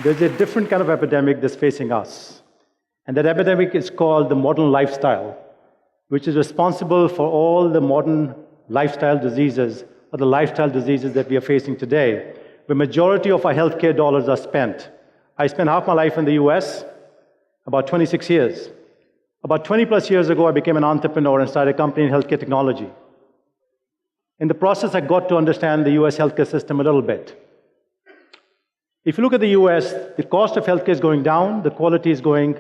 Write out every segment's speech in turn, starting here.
There's a different kind of epidemic that's facing us. And that epidemic is called the modern lifestyle, which is responsible for all the modern lifestyle diseases or the lifestyle diseases that we are facing today, where majority of our healthcare dollars are spent. I spent half my life in the US, about 26 years. About 20 plus years ago, I became an entrepreneur and started a company in healthcare technology. In the process, I got to understand the US healthcare system a little bit. If you look at the US, the cost of healthcare is going down, the quality is going,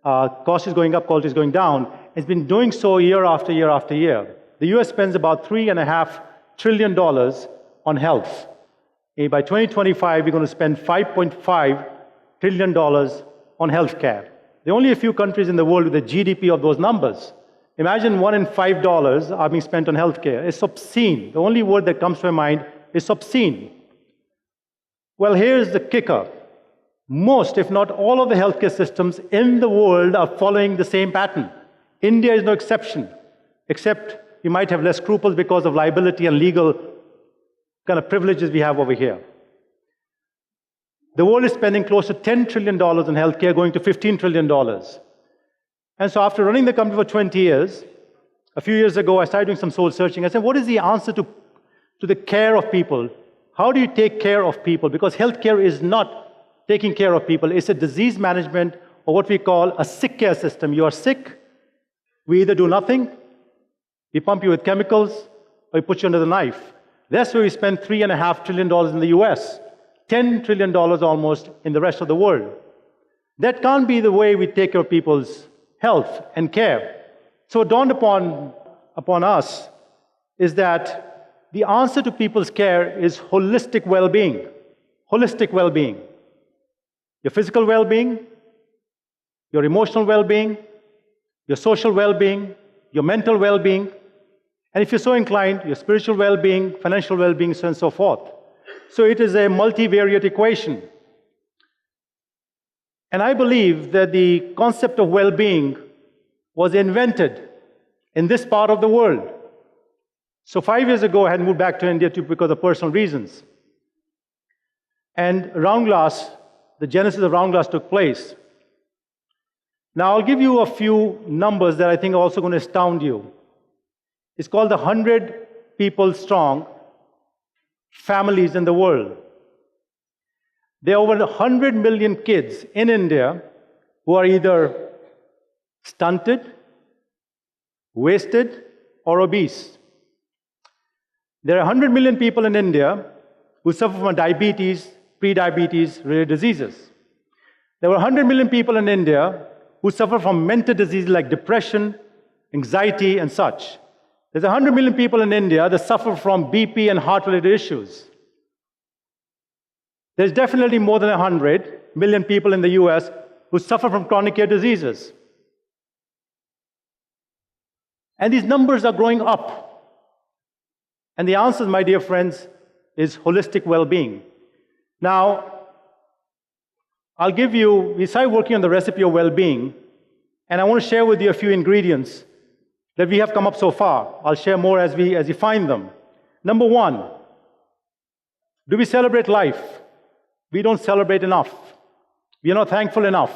cost is going up, quality is going down. It's been doing so year after year after year. The US spends about $3.5 trillion on health. And by 2025, we're going to spend $5.5 trillion on healthcare. There are only a few countries in the world with a GDP of those numbers. Imagine $1 in $5 are being spent on healthcare. It's obscene. The only word that comes to my mind is obscene. Well, here's the kicker. Most, if not all of the healthcare systems in the world are following the same pattern. India is no exception, except you might have less scruples because of liability and legal kind of privileges we have over here. The world is spending close to $10 trillion in healthcare, going to $15 trillion. And so after running the company for 20 years, a few years ago, I started doing some soul searching. I said, what is the answer to the care of people? How do you take care of people? Because healthcare is not taking care of people. It's a disease management, or what we call a sick care system. You are sick, we either do nothing, we pump you with chemicals, or we put you under the knife. That's where we spend $3.5 trillion in the US, $10 trillion almost in the rest of the world. That can't be the way we take care of people's health and care. So what dawned upon us is that the answer to people's care is holistic well-being. Holistic well-being. Your physical well-being, your emotional well-being, your social well-being, your mental well-being, and if you're so inclined, your spiritual well-being, financial well-being, so on and so forth. So it is a multivariate equation. And I believe that the concept of well-being was invented in this part of the world. So 5 years ago, I had moved back to India because of personal reasons. And RoundGlass, the genesis of RoundGlass took place. Now, I'll give you a few numbers that I think are also going to astound you. It's called the 100 people strong families in the world. There are over 100 million kids in India who are either stunted, wasted, or obese. There are 100 million people in India who suffer from diabetes, pre-diabetes related diseases. There were 100 million people in India who suffer from mental diseases like depression, anxiety, and such. There's 100 million people in India that suffer from BP and heart-related issues. There's definitely more than 100 million people in the US who suffer from chronic care diseases. And these numbers are growing up. And the answer, my dear friends, is holistic well-being. Now, we started working on the recipe of well-being, and I want to share with you a few ingredients that we have come up so far. I'll share more as we find them. Number one, do we celebrate life? We don't celebrate enough. We are not thankful enough.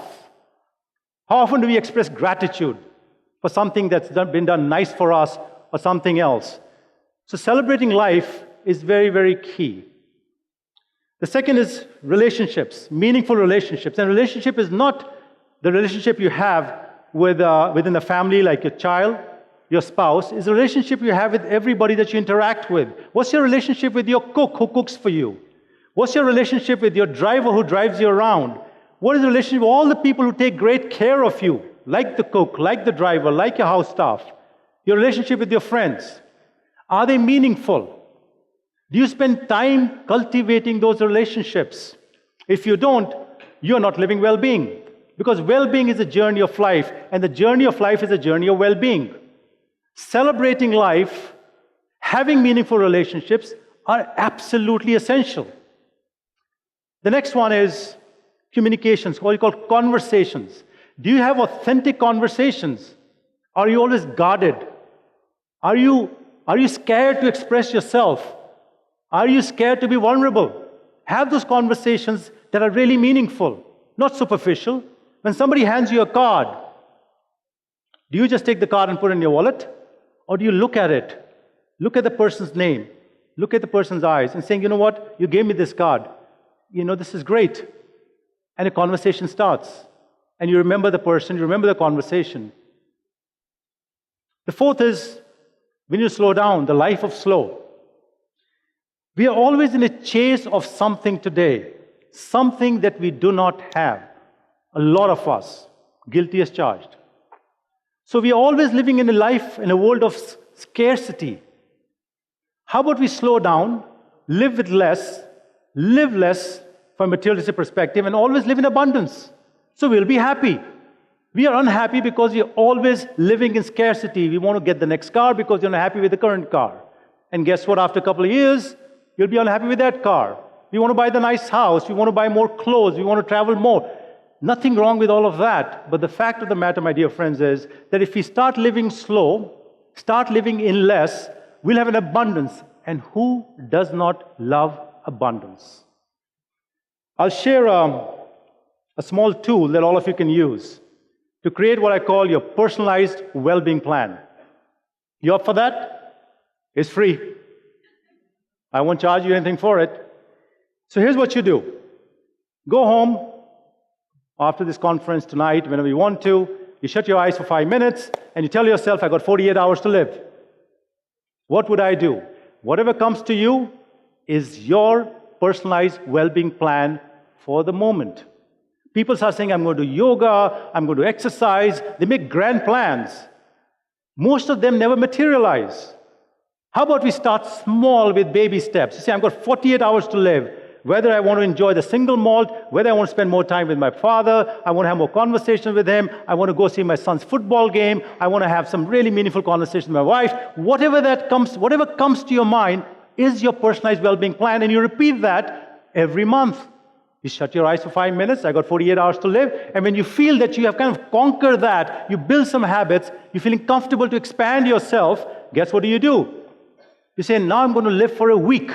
How often do we express gratitude for something that's been done nice for us or something else? So celebrating life is very, very key. The second is relationships, meaningful relationships. And relationship is not the relationship you have within the family, like your child, your spouse. It's a relationship you have with everybody that you interact with. What's your relationship with your cook who cooks for you? What's your relationship with your driver who drives you around? What is the relationship with all the people who take great care of you, like the cook, like the driver, like your house staff? Your relationship with your friends. Are they meaningful? Do you spend time cultivating those relationships? If you don't, you're not living well-being. Because well-being is a journey of life, and the journey of life is a journey of well-being. Celebrating life, having meaningful relationships are absolutely essential. The next one is communications, what we call conversations. Do you have authentic conversations? Are you always guarded? Are you scared to express yourself? Are you scared to be vulnerable? Have those conversations that are really meaningful, not superficial. When somebody hands you a card, do you just take the card and put it in your wallet? Or do you look at it? Look at the person's name. Look at the person's eyes and saying, you know what? You gave me this card. You know, this is great. And a conversation starts. And you remember the person, you remember the conversation. The fourth is, when you slow down, the life of slow. We are always in a chase of something today, something that we do not have. A lot of us, guilty as charged. So we are always living in a life, in a world of scarcity. How about we slow down, live less from a materialistic perspective, and always live in abundance? So we'll be happy. We are unhappy because we are always living in scarcity. We want to get the next car because you're not happy with the current car. And guess what? After a couple of years, you'll be unhappy with that car. We want to buy the nice house. We want to buy more clothes. We want to travel more. Nothing wrong with all of that. But the fact of the matter, my dear friends, is that if we start living slow, start living in less, we'll have an abundance. And who does not love abundance? I'll share a small tool that all of you can use to create what I call your personalized well-being plan. You up for that? It's free. I won't charge you anything for it. So here's what you do. Go home after this conference tonight, whenever you want to. You shut your eyes for 5 minutes and you tell yourself, I got 48 hours to live. What would I do? Whatever comes to you is your personalized well-being plan for the moment. People start saying, I'm going to do yoga, I'm going to exercise. They make grand plans. Most of them never materialize. How about we start small with baby steps? You say, I've got 48 hours to live. Whether I want to enjoy the single malt, whether I want to spend more time with my father, I want to have more conversation with him, I want to go see my son's football game, I want to have some really meaningful conversation with my wife. Whatever comes to your mind is your personalized well-being plan, and you repeat that every month. You shut your eyes for 5 minutes, I got 48 hours to live, and when you feel that you have kind of conquered that, you build some habits, you're feeling comfortable to expand yourself, guess what do? You say, now I'm going to live for a week.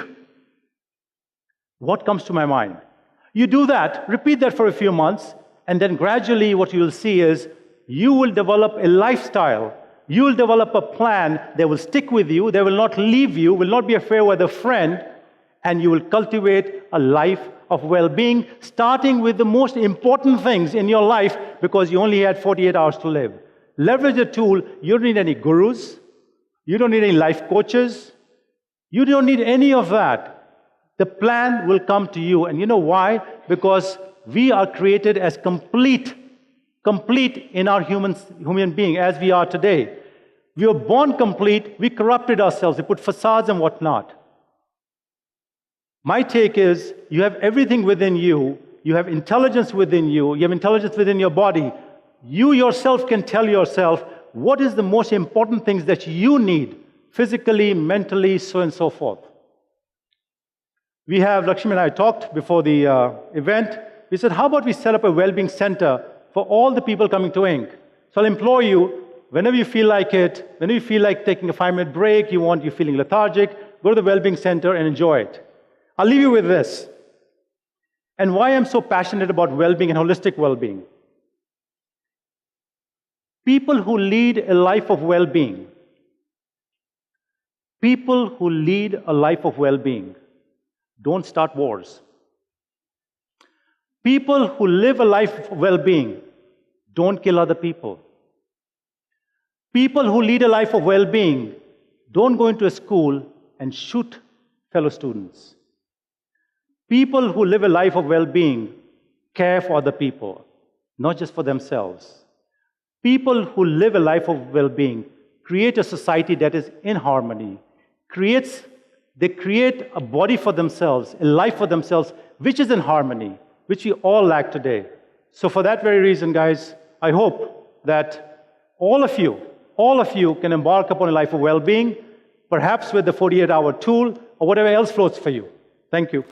What comes to my mind? You do that, repeat that for a few months, and then gradually what you will see is you will develop a lifestyle. You will develop a plan that will stick with you, that will not leave you, will not be a fair weather friend, and you will cultivate a life of well-being, starting with the most important things in your life because you only had 48 hours to live. Leverage the tool. You don't need any gurus. You don't need any life coaches. You don't need any of that. The plan will come to you. And you know why? Because we are created as complete in our human being as we are today. We were born complete. We corrupted ourselves. We put facades and whatnot. My take is you have everything within you. You have intelligence within you. You have intelligence within your body. You yourself can tell yourself what is the most important things that you need physically, mentally, so and so forth. We have, Lakshmi and I talked before the event. We said, how about we set up a well-being center for all the people coming to Inc. So I'll implore you, whenever you feel like it, whenever you feel like taking a 5-minute break, you're feeling lethargic, go to the well-being center and enjoy it. I'll leave you with this. And why I'm so passionate about well-being and holistic well-being. People who lead a life of well-being, don't start wars. People who live a life of well-being don't kill other people. People who lead a life of well-being don't go into a school and shoot fellow students. People who live a life of well-being care for other people, not just for themselves. People who live a life of well-being create a society that is in harmony. They create a body for themselves, a life for themselves, which is in harmony, which we all lack today. So for that very reason, guys, I hope that all of you can embark upon a life of well-being, perhaps with the 48-hour tool or whatever else floats for you. Thank you.